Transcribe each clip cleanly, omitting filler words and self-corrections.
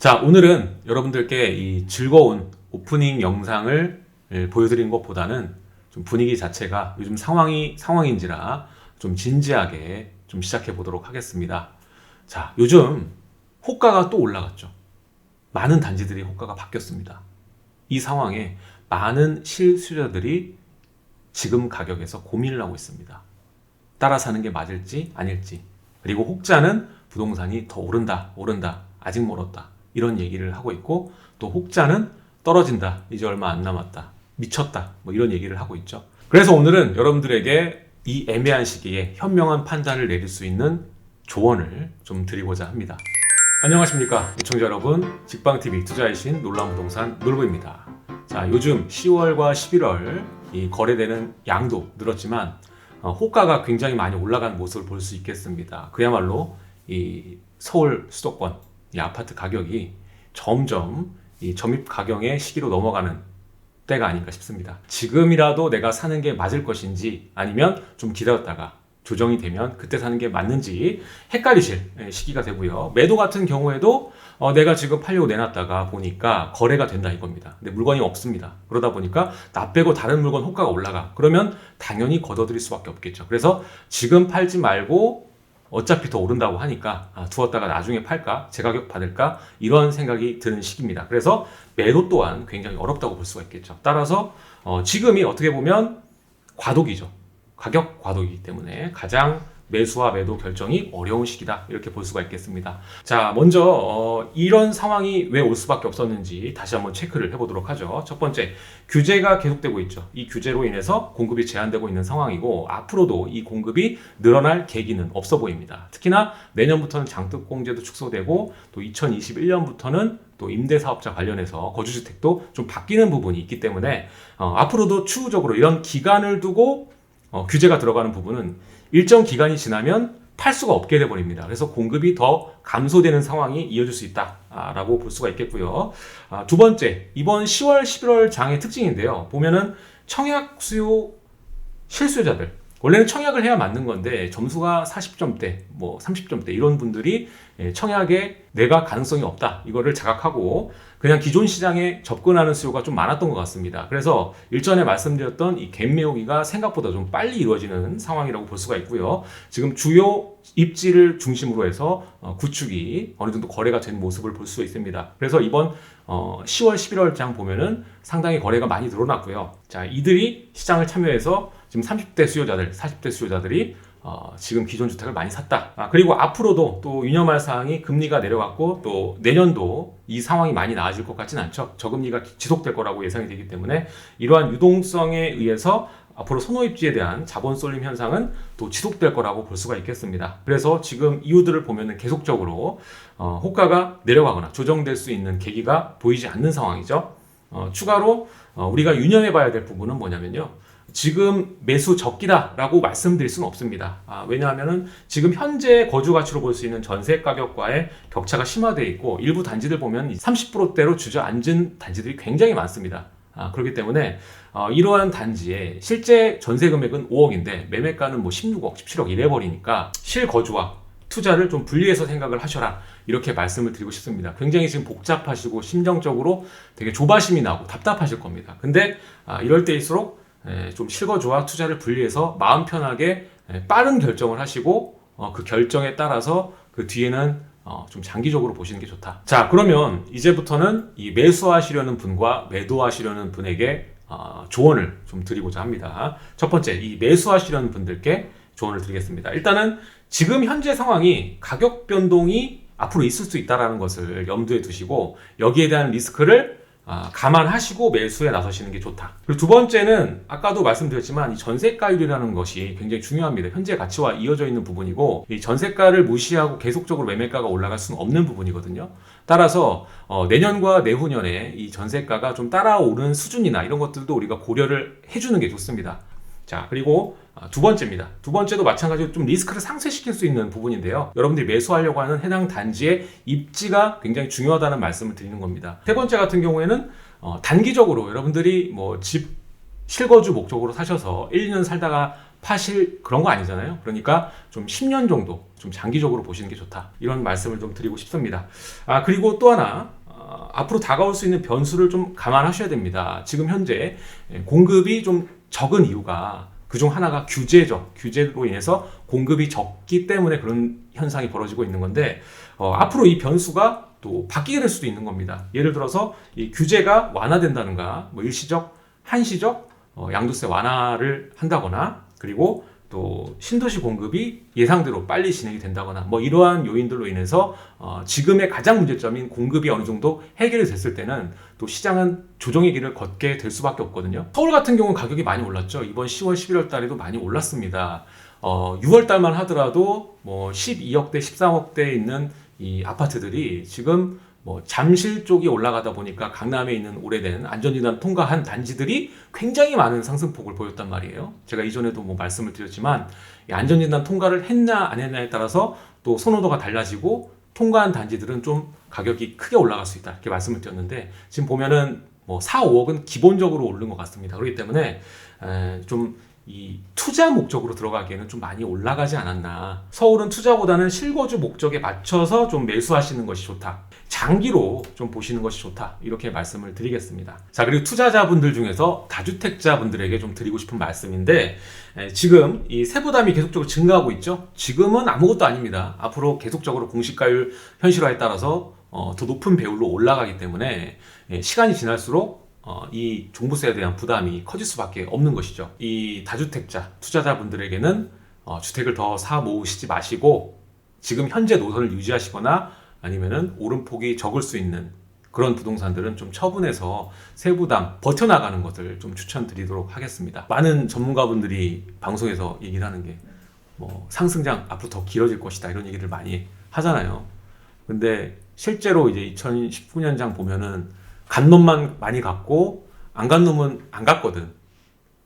자, 오늘은 여러분들께 이 즐거운 오프닝 영상을 보여드리는 것보다는 좀 분위기 자체가 요즘 상황인지라 좀 진지하게 좀 시작해 보도록 하겠습니다. 자, 요즘 호가가 또 올라갔죠. 많은 단지들이 호가가 바뀌었습니다. 이 상황에 많은 실수요자들이 지금 가격에서 고민을 하고 있습니다. 따라 사는 게 맞을지 아닐지, 그리고 혹자는 부동산이 더 오른다, 아직 멀었다, 이런 얘기를 하고 있고, 또 혹자는 떨어진다, 이제 얼마 안 남았다, 미쳤다, 뭐 이런 얘기를 하고 있죠. 그래서 오늘은 여러분들에게 이 애매한 시기에 현명한 판단을 내릴 수 있는 조언을 좀 드리고자 합니다. 안녕하십니까 시청자 여러분, 직방TV 투자의 신 놀라운부동산 놀부입니다. 자, 요즘 10월과 11월 이 거래되는 양도 늘었지만 호가가 굉장히 많이 올라간 모습을 볼 수 있겠습니다. 그야말로 이 서울 수도권 이 아파트 가격이 점점 이 점입 가격의 시기로 넘어가는 때가 아닌가 싶습니다. 지금이라도 내가 사는 게 맞을 것인지, 아니면 좀 기다렸다가 조정이 되면 그때 사는 게 맞는지 헷갈리실 시기가 되고요. 매도 같은 경우에도 내가 지금 팔려고 내놨다가 보니까 거래가 된다 이겁니다. 근데 물건이 없습니다. 그러다 보니까 나 빼고 다른 물건 호가가 올라가. 그러면 당연히 걷어들일 수밖에 없겠죠. 그래서 지금 팔지 말고 어차피 더 오른다고 하니까 두었다가 나중에 팔까? 제 가격 받을까? 이런 생각이 드는 시기입니다. 그래서 매도 또한 굉장히 어렵다고 볼 수가 있겠죠. 따라서 지금이 어떻게 보면 과도기죠. 가격 과도기이기 때문에 가장 매수와 매도 결정이 어려운 시기다, 이렇게 볼 수가 있겠습니다. 자, 먼저 이런 상황이 왜 올 수밖에 없었는지 다시 한번 체크를 해보도록 하죠. 첫 번째, 규제가 계속되고 있죠. 이 규제로 인해서 공급이 제한되고 있는 상황이고, 앞으로도 이 공급이 늘어날 계기는 없어 보입니다. 특히나 내년부터는 장특공제도 축소되고, 또 2021년부터는 또 임대사업자 관련해서 거주주택도 좀 바뀌는 부분이 있기 때문에 앞으로도 추후적으로 이런 기간을 두고 규제가 들어가는 부분은 일정 기간이 지나면 팔 수가 없게 돼버립니다. 그래서 공급이 더 감소되는 상황이 이어질 수 있다라고 볼 수가 있겠고요. 두 번째, 이번 10월, 11월 장의 특징인데요. 보면은 청약 수요 실수요자들, 원래는 청약을 해야 맞는 건데 점수가 40점대, 뭐 30점대 이런 분들이 청약에 내가 가능성이 없다, 이거를 자각하고 그냥 기존 시장에 접근하는 수요가 좀 많았던 것 같습니다. 그래서 일전에 말씀드렸던 이 갭 메우기가 생각보다 좀 빨리 이루어지는 상황이라고 볼 수가 있고요. 지금 주요 입지를 중심으로 해서 구축이 어느 정도 거래가 된 모습을 볼 수 있습니다. 그래서 이번 10월, 11월 장 보면은 상당히 거래가 많이 늘어났고요. 자, 이들이 시장을 참여해서 지금 30대 수요자들, 40대 수요자들이 지금 기존 주택을 많이 샀다. 그리고 앞으로도 또 유념할 사항이 금리가 내려갔고, 또 내년도 이 상황이 많이 나아질 것 같지는 않죠. 저금리가 지속될 거라고 예상이 되기 때문에 이러한 유동성에 의해서 앞으로 선호입지에 대한 자본 쏠림 현상은 또 지속될 거라고 볼 수가 있겠습니다. 그래서 지금 이유들을 보면은 계속적으로 호가가 내려가거나 조정될 수 있는 계기가 보이지 않는 상황이죠. 추가로 우리가 유념해 봐야 될 부분은 뭐냐면요, 지금 매수 적기다라고 말씀드릴 수는 없습니다. 왜냐하면은 지금 현재 거주 가치로 볼 수 있는 전세 가격과의 격차가 심화되어 있고, 일부 단지들 보면 30%대로 주저앉은 단지들이 굉장히 많습니다. 그렇기 때문에 이러한 단지의 실제 전세 금액은 5억인데 매매가는 뭐 16억, 17억 이래 버리니까 실거주와 투자를 좀 분리해서 생각을 하셔라, 이렇게 말씀을 드리고 싶습니다. 굉장히 지금 복잡하시고 심정적으로 되게 조바심이 나고 답답하실 겁니다. 근데 이럴 때일수록 좀 실거주와 투자를 분리해서 마음 편하게 빠른 결정을 하시고, 그 결정에 따라서 그 뒤에는 좀 장기적으로 보시는 게 좋다. 자, 그러면 이제부터는 이 매수하시려는 분과 매도하시려는 분에게 조언을 좀 드리고자 합니다. 첫 번째, 이 매수하시려는 분들께 조언을 드리겠습니다. 일단은 지금 현재 상황이 가격 변동이 앞으로 있을 수 있다는 것을 염두에 두시고, 여기에 대한 리스크를 감안하시고 매수에 나서시는 게 좋다. 그리고 두 번째는 아까도 말씀드렸지만 이 전세가율이라는 것이 굉장히 중요합니다. 현재 가치와 이어져 있는 부분이고, 이 전세가를 무시하고 계속적으로 매매가가 올라갈 수는 없는 부분이거든요. 따라서 내년과 내후년에 이 전세가가 좀 따라오는 수준이나 이런 것들도 우리가 고려를 해주는 게 좋습니다. 자, 그리고 두 번째입니다. 두 번째도 마찬가지로 좀 리스크를 상쇄시킬 수 있는 부분인데요. 여러분들이 매수하려고 하는 해당 단지의 입지가 굉장히 중요하다는 말씀을 드리는 겁니다. 세 번째 같은 경우에는 단기적으로 여러분들이 뭐 집 실거주 목적으로 사셔서 1, 2년 살다가 파실 그런 거 아니잖아요. 그러니까 좀 10년 정도 좀 장기적으로 보시는 게 좋다. 이런 말씀을 좀 드리고 싶습니다. 그리고 또 하나 앞으로 다가올 수 있는 변수를 좀 감안하셔야 됩니다. 지금 현재 공급이 좀 적은 이유가 그중 하나가 규제죠. 규제로 인해서 공급이 적기 때문에 그런 현상이 벌어지고 있는 건데 앞으로 이 변수가 또 바뀌게 될 수도 있는 겁니다. 예를 들어서 이 규제가 완화된다는가, 뭐 일시적, 한시적 양도세 완화를 한다거나, 그리고 또 신도시 공급이 예상대로 빨리 진행이 된다거나, 뭐 이러한 요인들로 인해서 지금의 가장 문제점인 공급이 어느 정도 해결이 됐을 때는 또 시장은 조정의 길을 걷게 될 수밖에 없거든요. 서울 같은 경우는 가격이 많이 올랐죠. 이번 10월, 11월 달에도 많이 올랐습니다. 6월 달만 하더라도 뭐 12억대, 13억대에 있는 이 아파트들이 지금 뭐 잠실 쪽이 올라가다 보니까 강남에 있는 오래된 안전진단 통과한 단지들이 굉장히 많은 상승폭을 보였단 말이에요. 제가 이전에도 뭐 말씀을 드렸지만 이 안전진단 통과를 했냐 안 했냐에 따라서 또 선호도가 달라지고 통과한 단지들은 좀 가격이 크게 올라갈 수 있다 이렇게 말씀을 드렸는데 지금 보면은 뭐 4, 5억은 기본적으로 오른 것 같습니다. 그렇기 때문에 좀 이 투자 목적으로 들어가기에는 좀 많이 올라가지 않았나. 서울은 투자보다는 실거주 목적에 맞춰서 좀 매수하시는 것이 좋다. 장기로 좀 보시는 것이 좋다. 이렇게 말씀을 드리겠습니다. 자, 그리고 투자자분들 중에서 다주택자분들에게 좀 드리고 싶은 말씀인데 지금 이 세부담이 계속적으로 증가하고 있죠. 지금은 아무것도 아닙니다. 앞으로 계속적으로 공시가율 현실화에 따라서 더 높은 배율로 올라가기 때문에 시간이 지날수록 이 종부세에 대한 부담이 커질 수밖에 없는 것이죠. 이 다주택자 투자자분들에게는 주택을 더 사 모으시지 마시고 지금 현재 노선을 유지하시거나 아니면은 오름폭이 적을 수 있는 그런 부동산들은 좀 처분해서 세부담 버텨나가는 것을 좀 추천드리도록 하겠습니다. 많은 전문가분들이 방송에서 얘기를 하는 게 뭐 상승장 앞으로 더 길어질 것이다 이런 얘기를 많이 하잖아요. 근데 실제로 이제 2019년장 보면은 간 놈만 많이 갔고 안 간 놈은 안 갔거든.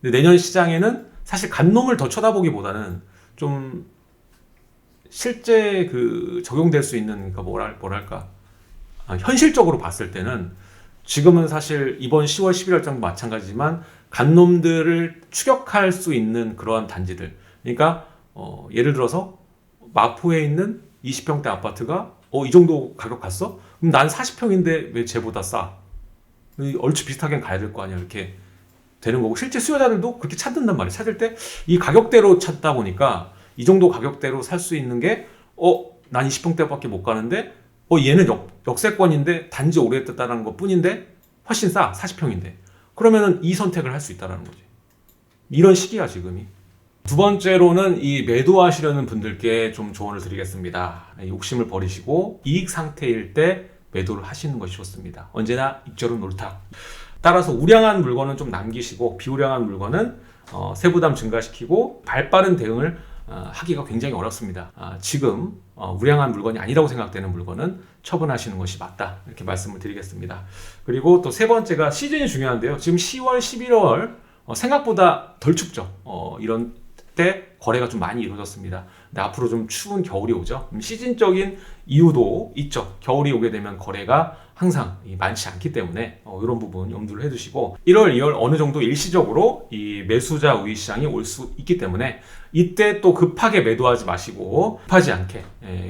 근데 내년 시장에는 사실 간 놈을 더 쳐다보기보다는 좀 실제 그 적용될 수 있는 뭐랄까 현실적으로 봤을 때는 지금은 사실 이번 10월 11월장도 마찬가지지만 간 놈들을 추격할 수 있는 그러한 단지들. 그러니까 예를 들어서 마포에 있는 20평대 아파트가 이 정도 가격 갔어? 그럼 난 40평인데 왜 쟤보다 싸? 얼추 비슷하게 가야 될 거 아니야 이렇게 되는 거고 실제 수요자들도 그렇게 찾는단 말이에요. 찾을 때 이 가격대로 찾다 보니까 이 정도 가격대로 살 수 있는 게 난 20평대밖에 못 가는데 얘는 역세권인데 단지 오래됐다는 것 뿐인데 훨씬 싸 40평인데 그러면은 이 선택을 할 수 있다는 거지. 이런 시기야 지금이. 두 번째로는 이 매도하시려는 분들께 좀 조언을 드리겠습니다. 욕심을 버리시고 이익 상태일 때 매도를 하시는 것이 좋습니다. 언제나 입절은 옳다. 따라서 우량한 물건은 좀 남기시고 비우량한 물건은 세부담 증가시키고 발빠른 대응을 하기가 굉장히 어렵습니다. 지금 우량한 물건이 아니라고 생각되는 물건은 처분하시는 것이 맞다 이렇게 말씀을 드리겠습니다. 그리고 또 세 번째가 시즌이 중요한데요. 지금 10월, 11월 생각보다 덜 춥죠. 이런 때 거래가 좀 많이 이루어졌습니다. 근데 앞으로 좀 추운 겨울이 오죠. 시즌적인 이유도 있죠. 겨울이 오게 되면 거래가 항상 많지 않기 때문에 이런 부분 염두를 해두시고 1월, 2월 어느 정도 일시적으로 이 매수자 우위 시장이 올 수 있기 때문에 이때 또 급하게 매도하지 마시고 급하지 않게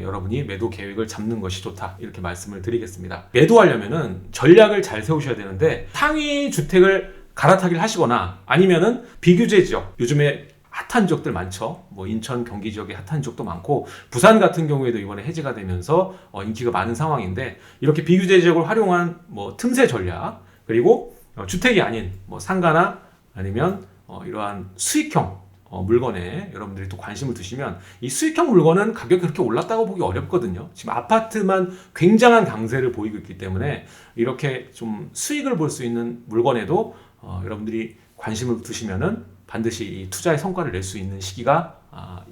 여러분이 매도 계획을 잡는 것이 좋다 이렇게 말씀을 드리겠습니다. 매도하려면은 전략을 잘 세우셔야 되는데 상위 주택을 갈아타기를 하시거나 아니면은 비규제 지역 요즘에 핫한 지역들 많죠. 뭐 인천, 경기 지역에 핫한 지역도 많고 부산 같은 경우에도 이번에 해제가 되면서 인기가 많은 상황인데 이렇게 비규제 지역을 활용한 뭐 틈새 전략 그리고 주택이 아닌 뭐 상가나 아니면 이러한 수익형 물건에 여러분들이 또 관심을 두시면 이 수익형 물건은 가격이 그렇게 올랐다고 보기 어렵거든요. 지금 아파트만 굉장한 강세를 보이고 있기 때문에 이렇게 좀 수익을 볼 수 있는 물건에도 여러분들이 관심을 두시면은 반드시 이 투자의 성과를 낼 수 있는 시기가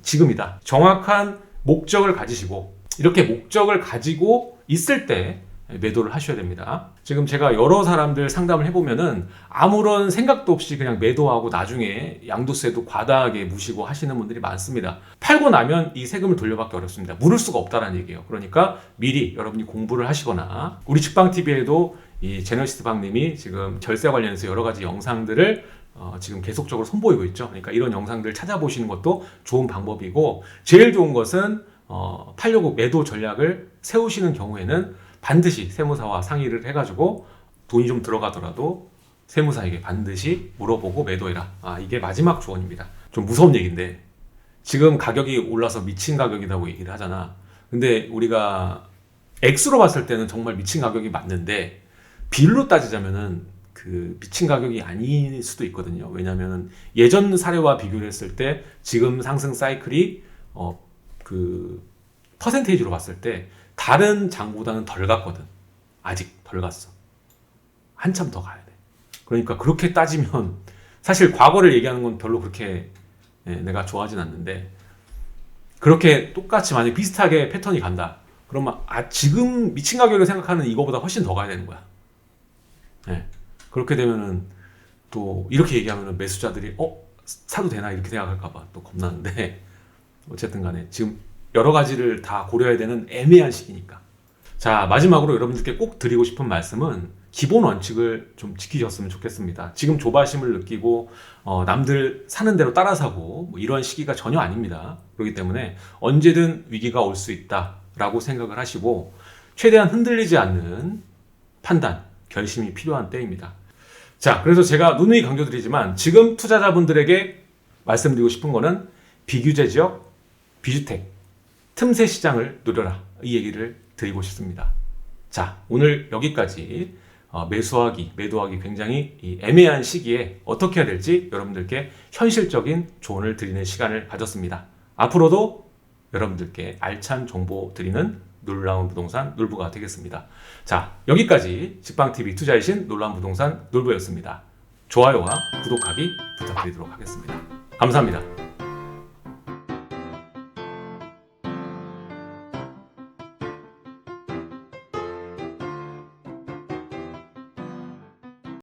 지금이다. 정확한 목적을 가지시고 이렇게 목적을 가지고 있을 때 매도를 하셔야 됩니다. 지금 제가 여러 사람들 상담을 해보면은 아무런 생각도 없이 그냥 매도하고 나중에 양도세도 과다하게 무시고 하시는 분들이 많습니다. 팔고 나면 이 세금을 돌려받기 어렵습니다. 물을 수가 없다는 얘기예요. 그러니까 미리 여러분이 공부를 하시거나 우리 직방TV에도 이 제너시스 방님이 지금 절세 관련해서 여러 가지 영상들을 지금 계속적으로 선보이고 있죠. 그러니까 이런 영상들 찾아보시는 것도 좋은 방법이고, 제일 좋은 것은 팔려고 매도 전략을 세우시는 경우에는 반드시 세무사와 상의를 해가지고 돈이 좀 들어가더라도 세무사에게 반드시 물어보고 매도해라. 이게 마지막 조언입니다. 좀 무서운 얘기인데, 지금 가격이 올라서 미친 가격이라고 얘기를 하잖아. 근데 우리가 액수로 봤을 때는 정말 미친 가격이 맞는데, 비율로 따지자면은 그 미친 가격이 아닐 수도 있거든요. 왜냐하면 예전 사례와 비교를 했을 때 지금 상승 사이클이 그 퍼센테이지로 봤을 때 다른 장보다는 덜 갔거든. 아직 덜 갔어. 한참 더 가야 돼. 그러니까 그렇게 따지면 사실 과거를 얘기하는 건 별로 그렇게 내가 좋아하진 않는데, 그렇게 똑같이 만약 비슷하게 패턴이 간다. 그러면 지금 미친 가격을 생각하는 이거보다 훨씬 더 가야 되는 거야. 그렇게 되면은 또 이렇게 얘기하면은 매수자들이 사도 되나 이렇게 생각할까봐 또 겁나는데, 어쨌든 간에 지금 여러 가지를 다 고려해야 되는 애매한 시기니까. 자, 마지막으로 여러분들께 꼭 드리고 싶은 말씀은 기본 원칙을 좀 지키셨으면 좋겠습니다. 지금 조바심을 느끼고 남들 사는 대로 따라 사고 이런 시기가 전혀 아닙니다. 그렇기 때문에 언제든 위기가 올 수 있다라고 생각을 하시고, 최대한 흔들리지 않는 판단, 결심이 필요한 때입니다. 자, 그래서 제가 누누이 강조드리지만 지금 투자자분들에게 말씀드리고 싶은 거는 비규제 지역, 비주택, 틈새 시장을 노려라, 이 얘기를 드리고 싶습니다. 자, 오늘 여기까지 매수하기, 매도하기 굉장히 이 애매한 시기에 어떻게 해야 될지 여러분들께 현실적인 조언을 드리는 시간을 가졌습니다. 앞으로도 여러분들께 알찬 정보 드리는 놀라운 부동산 놀부가 되겠습니다. 자, 여기까지 직방TV 투자의 신 놀라운 부동산 놀부였습니다. 좋아요와 구독하기 부탁드리도록 하겠습니다. 감사합니다.